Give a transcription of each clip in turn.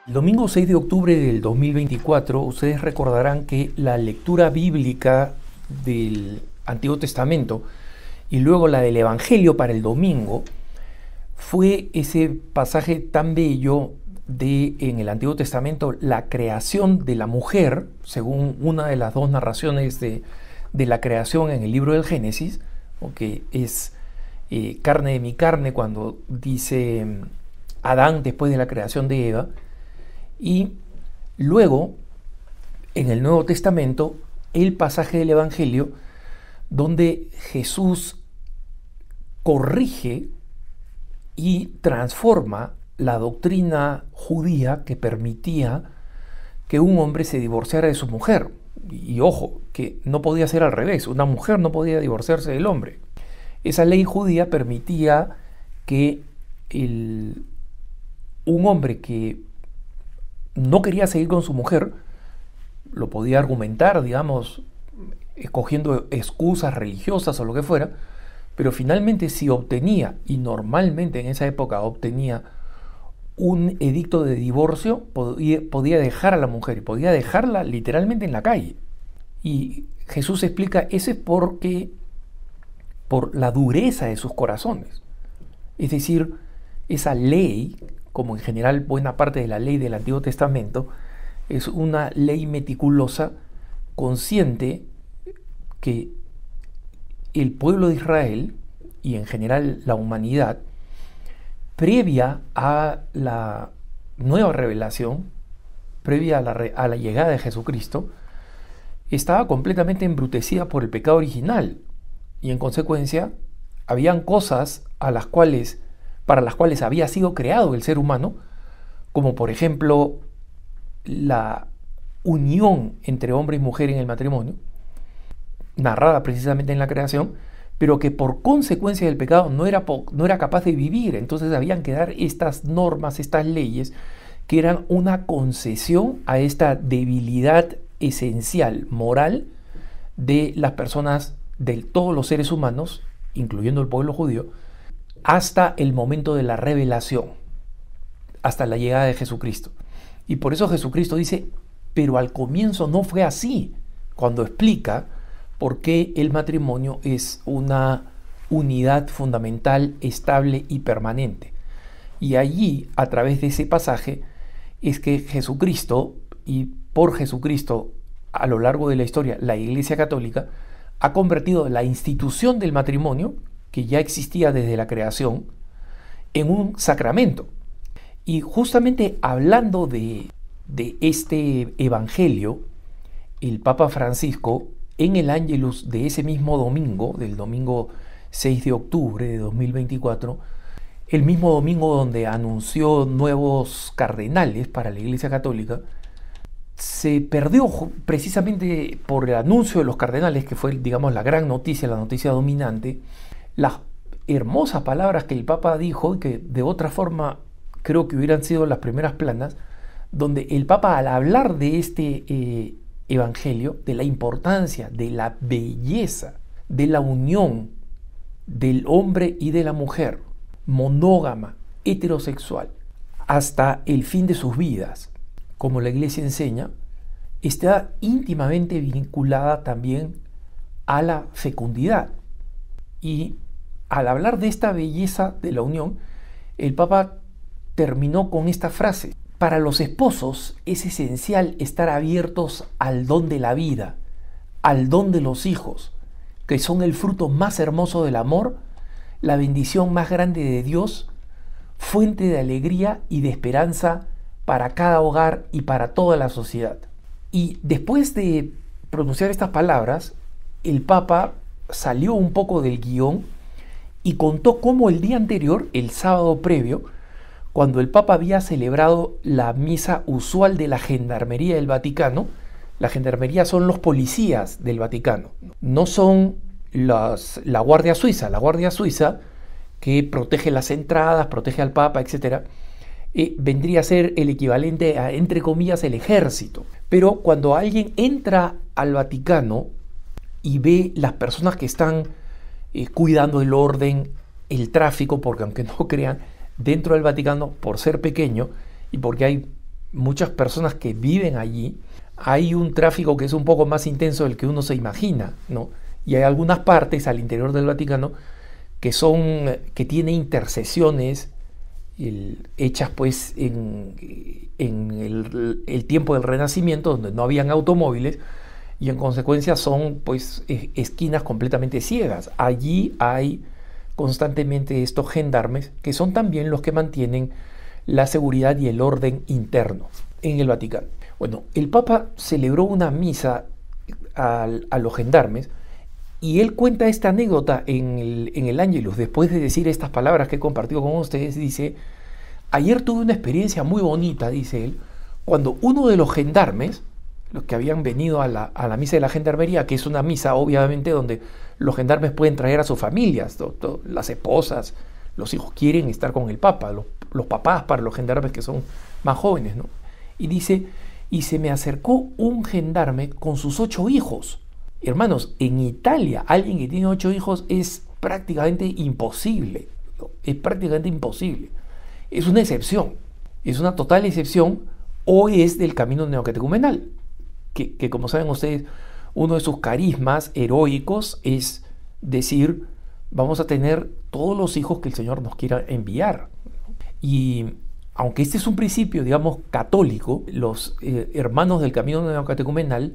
El domingo 6 de octubre del 2024, ustedes recordarán que la lectura bíblica del Antiguo Testamento y luego la del Evangelio para el domingo fue ese pasaje tan bello en el Antiguo Testamento, la creación de la mujer, según una de las dos narraciones de la creación en el libro del Génesis, que es carne de mi carne, cuando dice Adán después de la creación de Eva. Y luego, en el Nuevo Testamento, el pasaje del Evangelio donde Jesús corrige y transforma la doctrina judía que permitía que un hombre se divorciara de su mujer. Y ojo, que no podía ser al revés, una mujer no podía divorciarse del hombre. Esa ley judía permitía que un hombre que no quería seguir con su mujer, lo podía argumentar, digamos, escogiendo excusas religiosas o lo que fuera, pero finalmente si obtenía, y normalmente en esa época obtenía, un edicto de divorcio, podía dejar a la mujer, y podía dejarla literalmente en la calle. Y Jesús explica, eso es por la dureza de sus corazones. Es decir, esa ley, como en general buena parte de la ley del Antiguo Testamento, es una ley meticulosa, consciente que el pueblo de Israel y en general la humanidad, previa a la nueva revelación, previa a la llegada de Jesucristo, estaba completamente embrutecida por el pecado original, y en consecuencia habían cosas para las cuales había sido creado el ser humano, como por ejemplo la unión entre hombre y mujer en el matrimonio, narrada precisamente en la creación, pero que por consecuencia del pecado no era capaz de vivir. Entonces habían que dar estas normas, estas leyes, que eran una concesión a esta debilidad esencial, moral, de las personas, de todos los seres humanos, incluyendo el pueblo judío, hasta el momento de la revelación, hasta la llegada de Jesucristo. Y por eso Jesucristo dice, pero al comienzo no fue así, cuando explica por qué el matrimonio es una unidad fundamental, estable y permanente. Y allí, a través de ese pasaje, es que Jesucristo, y por Jesucristo, a lo largo de la historia, la Iglesia Católica ha convertido la institución del matrimonio, que ya existía desde la creación, en un sacramento. Y justamente hablando de este evangelio, el Papa Francisco, en el Ángelus de ese mismo domingo, del domingo 6 de octubre de 2024, el mismo domingo donde anunció nuevos cardenales para la Iglesia Católica, se perdió precisamente por el anuncio de los cardenales, que fue, digamos, la gran noticia, la noticia dominante, las hermosas palabras que el Papa dijo, y que de otra forma creo que hubieran sido las primeras planas, donde el Papa, al hablar de este evangelio, de la importancia, de la belleza, de la unión del hombre y de la mujer, monógama, heterosexual, hasta el fin de sus vidas, como la Iglesia enseña, está íntimamente vinculada también a la fecundidad. Y al hablar de esta belleza de la unión, el Papa terminó con esta frase: para los esposos es esencial estar abiertos al don de la vida, al don de los hijos, que son el fruto más hermoso del amor, la bendición más grande de Dios, fuente de alegría y de esperanza para cada hogar y para toda la sociedad. Y después de pronunciar estas palabras, el Papa salió un poco del guión y contó cómo el día anterior, el sábado previo, cuando el Papa había celebrado la misa usual de la Gendarmería del Vaticano. La Gendarmería son los policías del Vaticano, no son la Guardia Suiza. La Guardia Suiza, que protege las entradas, protege al Papa, etc., vendría a ser el equivalente a, entre comillas, el ejército. Pero cuando alguien entra al Vaticano y ve las personas que están cuidando el orden, el tráfico, porque aunque no crean, dentro del Vaticano, por ser pequeño y porque hay muchas personas que viven allí, hay un tráfico que es un poco más intenso del que uno se imagina, ¿no? Y hay algunas partes al interior del Vaticano que tiene intercesiones hechas pues en el tiempo del Renacimiento, donde no habían automóviles, y en consecuencia son pues esquinas completamente ciegas. Allí hay constantemente estos gendarmes que son también los que mantienen la seguridad y el orden interno en el Vaticano. Bueno, el Papa celebró una misa a los gendarmes, y él cuenta esta anécdota en el Ángelus, después de decir estas palabras que he compartido con ustedes. Dice: ayer tuve una experiencia muy bonita, dice él, cuando uno de los gendarmes, los que habían venido a la misa de la gendarmería, que es una misa obviamente donde los gendarmes pueden traer a sus familias, las esposas, los hijos quieren estar con el Papa, los papás para los gendarmes que son más jóvenes, ¿no? Y dice: y se me acercó un gendarme con sus 8 hijos. Hermanos, en Italia alguien que tiene 8 hijos es prácticamente imposible, ¿no? Es prácticamente imposible. Es una excepción, es una total excepción, o es del camino neocatecumenal, que como saben ustedes, uno de sus carismas heroicos es decir: vamos a tener todos los hijos que el Señor nos quiera enviar. Y aunque este es un principio, digamos, católico, los hermanos del camino neocatecumenal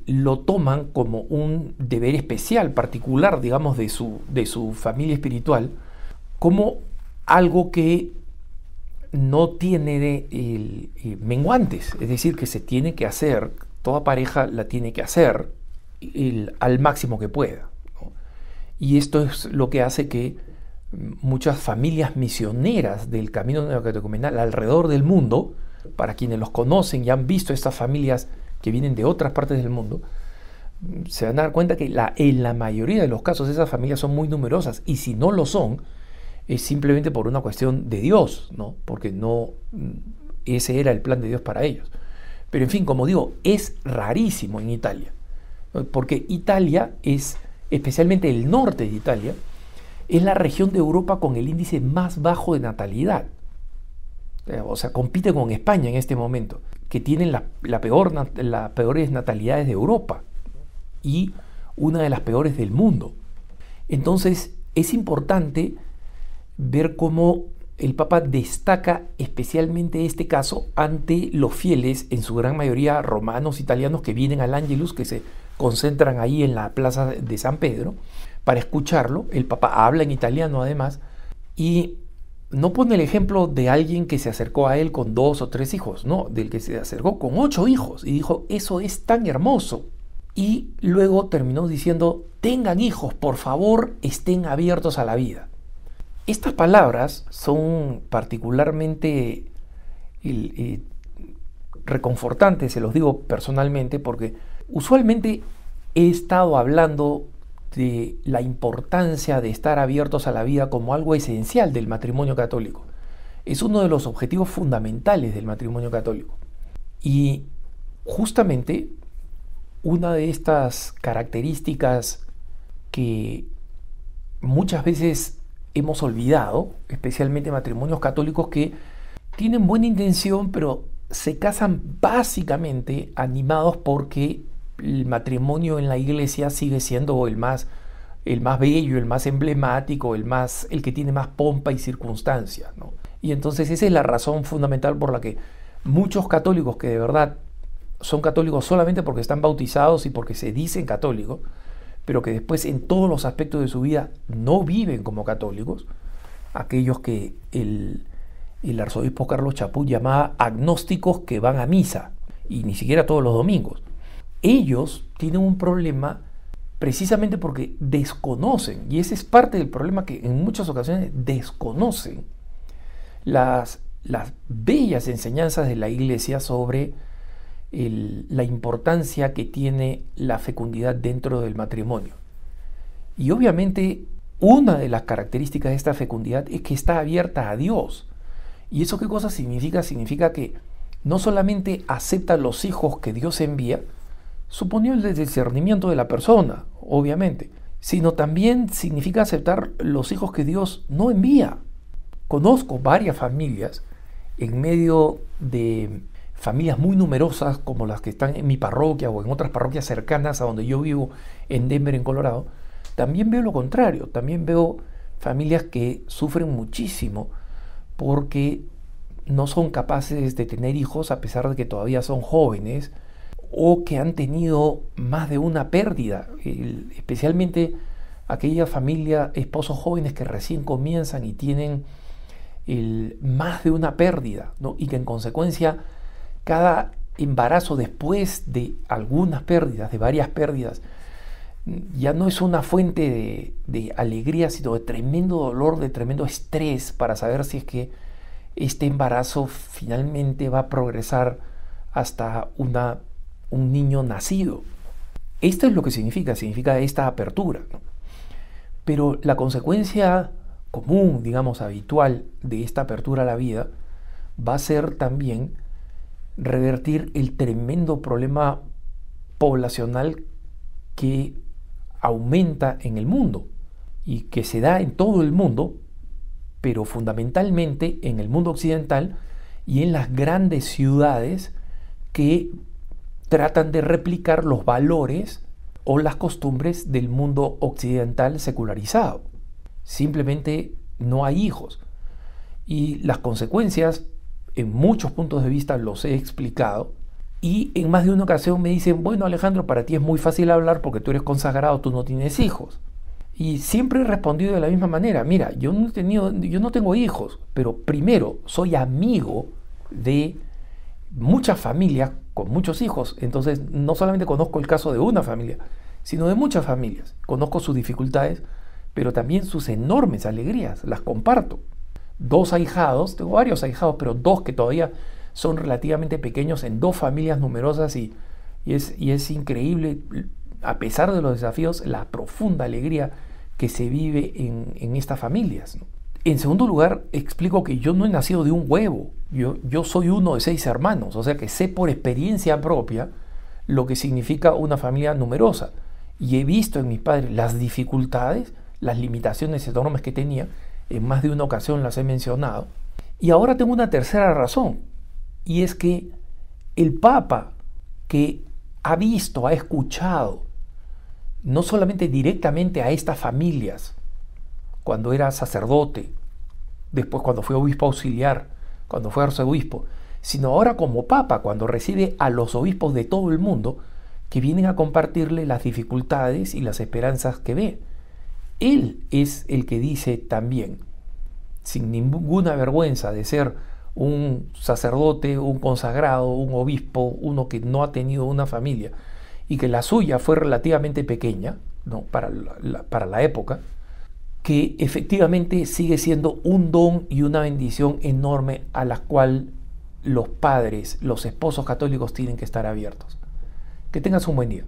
lo toman como un deber especial, particular, digamos, de su familia espiritual, como algo que no tiene menguantes, es decir, que se tiene que hacer, toda pareja la tiene que hacer al máximo que pueda, ¿no? Y esto es lo que hace que muchas familias misioneras del camino neocatecumenal alrededor del mundo, para quienes los conocen y han visto estas familias que vienen de otras partes del mundo, se van a dar cuenta que en la mayoría de los casos esas familias son muy numerosas, y si no lo son, es simplemente por una cuestión de Dios, ¿no? Porque no, ese era el plan de Dios para ellos. Pero en fin, como digo, es rarísimo en Italia, ¿no? Porque Italia es, especialmente el norte de Italia, es la región de Europa con el índice más bajo de natalidad. O sea, compite con España en este momento, que tienen las peores natalidades de Europa y una de las peores del mundo. Entonces es importante ver cómo el Papa destaca especialmente este caso ante los fieles, en su gran mayoría romanos, italianos, que vienen al Ángelus, que se concentran ahí en la plaza de San Pedro para escucharlo. El Papa habla en italiano además, y no pone el ejemplo de alguien que se acercó a él con 2 o 3 hijos, no, del que se acercó con 8 hijos y dijo: eso es tan hermoso. Y luego terminó diciendo: tengan hijos, por favor, estén abiertos a la vida. Estas palabras son particularmente reconfortantes, se los digo personalmente, porque usualmente he estado hablando de la importancia de estar abiertos a la vida como algo esencial del matrimonio católico. Es uno de los objetivos fundamentales del matrimonio católico. Y justamente una de estas características que muchas veces hemos olvidado, especialmente matrimonios católicos que tienen buena intención, pero se casan básicamente animados porque el matrimonio en la iglesia sigue siendo el más bello, el más emblemático, el que tiene más pompa y circunstancia, ¿no? Y entonces esa es la razón fundamental por la que muchos católicos, que de verdad son católicos solamente porque están bautizados y porque se dicen católicos, pero que después en todos los aspectos de su vida no viven como católicos, aquellos que el arzobispo Carlos Chaput llamaba agnósticos que van a misa, y ni siquiera todos los domingos. Ellos tienen un problema precisamente porque desconocen, y ese es parte del problema, que en muchas ocasiones desconocen las bellas enseñanzas de la Iglesia sobre la importancia que tiene la fecundidad dentro del matrimonio. Y obviamente una de las características de esta fecundidad es que está abierta a Dios. ¿Y eso qué cosa significa? Significa que no solamente acepta los hijos que Dios envía, suponiendo el discernimiento de la persona, obviamente, sino también significa aceptar los hijos que Dios no envía. Conozco varias familias en medio de familias muy numerosas como las que están en mi parroquia o en otras parroquias cercanas a donde yo vivo en Denver, en Colorado, también veo lo contrario. También veo familias que sufren muchísimo porque no son capaces de tener hijos a pesar de que todavía son jóvenes, o que han tenido más de una pérdida, especialmente aquella familia, esposos jóvenes que recién comienzan y tienen más de una pérdida, ¿no? Y que en consecuencia cada embarazo después de algunas pérdidas, de varias pérdidas, ya no es una fuente de alegría, sino de tremendo dolor, de tremendo estrés para saber si es que este embarazo finalmente va a progresar hasta un niño nacido. Esto es lo que significa esta apertura, ¿no? Pero la consecuencia común, digamos, habitual de esta apertura a la vida va a ser también revertir el tremendo problema poblacional que aumenta en el mundo y que se da en todo el mundo, pero fundamentalmente en el mundo occidental y en las grandes ciudades que tratan de replicar los valores o las costumbres del mundo occidental secularizado. Simplemente no hay hijos. Y las consecuencias, en muchos puntos de vista los he explicado, y en más de una ocasión me dicen, bueno, Alejandro, para ti es muy fácil hablar porque tú eres consagrado, tú no tienes hijos. Y siempre he respondido de la misma manera, mira, yo no tengo hijos, pero primero soy amigo de muchas familias con muchos hijos, entonces no solamente conozco el caso de una familia, sino de muchas familias. Conozco sus dificultades, pero también sus enormes alegrías, las comparto. 2 ahijados, tengo varios ahijados, pero 2 que todavía son relativamente pequeños en 2 familias numerosas y es increíble, a pesar de los desafíos, la profunda alegría que se vive en estas familias, ¿no? En segundo lugar, explico que yo no he nacido de un huevo, yo soy uno de 6 hermanos, o sea que sé por experiencia propia lo que significa una familia numerosa, y he visto en mis padres las dificultades, las limitaciones enormes que tenía, en más de una ocasión las he mencionado, y ahora tengo una tercera razón, y es que el Papa, que ha visto, ha escuchado, no solamente directamente a estas familias, cuando era sacerdote, después cuando fue obispo auxiliar, cuando fue arzobispo, sino ahora como Papa, cuando recibe a los obispos de todo el mundo que vienen a compartirle las dificultades y las esperanzas que ve. Él es el que dice también, sin ninguna vergüenza de ser un sacerdote, un consagrado, un obispo, uno que no ha tenido una familia y que la suya fue relativamente pequeña, ¿no? para la época, que efectivamente sigue siendo un don y una bendición enorme a la cual los padres, los esposos católicos tienen que estar abiertos. Que tengas un buen día.